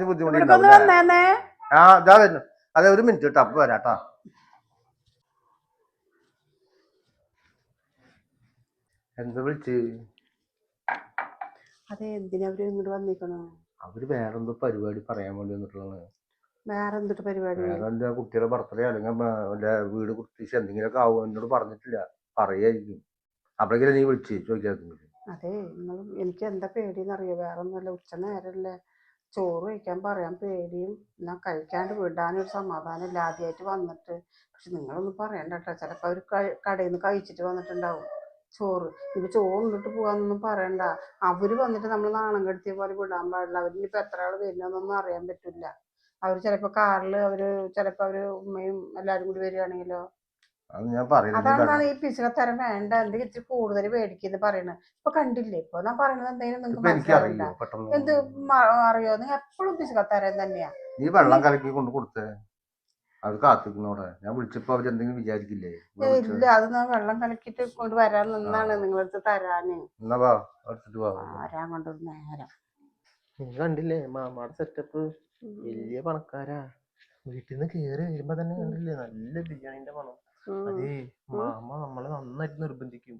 ബുദ്ധിമുട്ടുണ്ടാവും. ആ ഇതാ വരുന്നു. അതെ, ഒരു മിനിറ്റ് കേട്ടോ, അപ്പൊ വരാട്ടാ. എന്താ വിളിച്ച്? അതെ, എന്തിനാ അവര് ഇങ്ങോട്ട് വന്നിരിക്കണോ? അവര് വേറെന്തോ പരിപാടി പറയാൻ വേണ്ടി വന്നിട്ടുള്ളത്. വേറെ എന്തൊരു പരിപാടി? വേറെ എന്താ, കുട്ടിയുടെ ബർത്ത്ഡേ അല്ലെങ്കിൽ വീട് കുത്തിച്ച് എന്തെങ്കിലുമൊക്കെ ആവും. എന്നോട് പറഞ്ഞിട്ടില്ല, പറയായിരിക്കും. അപ്പോഴേക്കും നീ വിളിച്ച് ചോദിക്കാത്ത. അതെ, എനിക്ക് എന്താ പേടിയെന്നറിയോ? വേറെ ഒന്നുമല്ല, ഉച്ച നേരല്ലേ, ചോറ് കഴിക്കാൻ പറയാൻ പേടിയും എന്നാ കഴിക്കാണ്ട് വിടാനൊരു സമാധാനമില്ല. ആദ്യമായിട്ട് വന്നിട്ട്. പക്ഷെ നിങ്ങളൊന്നും പറയണ്ട കേട്ടോ, ചിലപ്പോൾ അവർ കടയിൽ നിന്ന് കഴിച്ചിട്ട് വന്നിട്ടുണ്ടാവും ചോറ്. ഇപ്പൊ ചോറ് ഇട്ടിട്ട് പോകാന്നൊന്നും പറയണ്ട. അവര് വന്നിട്ട് നമ്മൾ നാണം കെടുത്തിയ പോലെ വിടാൻ പാടില്ല. അവരിനിപ്പോ എത്ര ആൾ വരുന്നൊന്നും അറിയാൻ പറ്റില്ല. അവർ ചിലപ്പോൾ കാറിൽ ചിലപ്പോൾ ഉമ്മയും എല്ലാവരും കൂടി വരികയാണെങ്കിലോ? അതാണ് ഈ പിശുക്കത്തരം വേണ്ട. എന്ത് ഇച്ചിരി കൂടുതൽ മേടിക്കുന്നു പറയണത്. ഇപ്പൊ കണ്ടില്ലേ, ഇപ്പൊ ഞാൻ പറയണത് എന്തെങ്കിലും നിങ്ങൾക്ക് മനസ്സിലാവില്ല. എന്ത് അറിയോ? നിങ്ങൾ എപ്പോഴും പിശുക്കത്തരം തന്നെയാ. നീ വെള്ളം കലക്കി കൊണ്ട് കൊടുത്തേ, അത് കാത്തിക്കുന്നോടെ. ഞാൻ വിളിച്ചപ്പോ അവരെന്തെങ്കിലും വിചാരിക്കില്ലേ? ഇല്ല, അത് ഞാൻ വെള്ളം കലക്കിട്ട് കൊണ്ട് വരാൻ നിന്നാണ് നിങ്ങളടുത്ത് തരാന്. വരാൻ കൊണ്ടൊരു നേരം. നീ കണ്ടില്ലേ മാമാടെ സെറ്റപ്പ്? വലിയ പണക്കാരാ. വീട്ടിൽ നിന്ന് കേറി വരുമ്പോ തന്നെ കണ്ടില്ലേ, നല്ല ബിരിയാണിന്റെ മണം. അതേ, മാമ നമ്മളെ നന്നായിട്ട് നിർബന്ധിക്കും.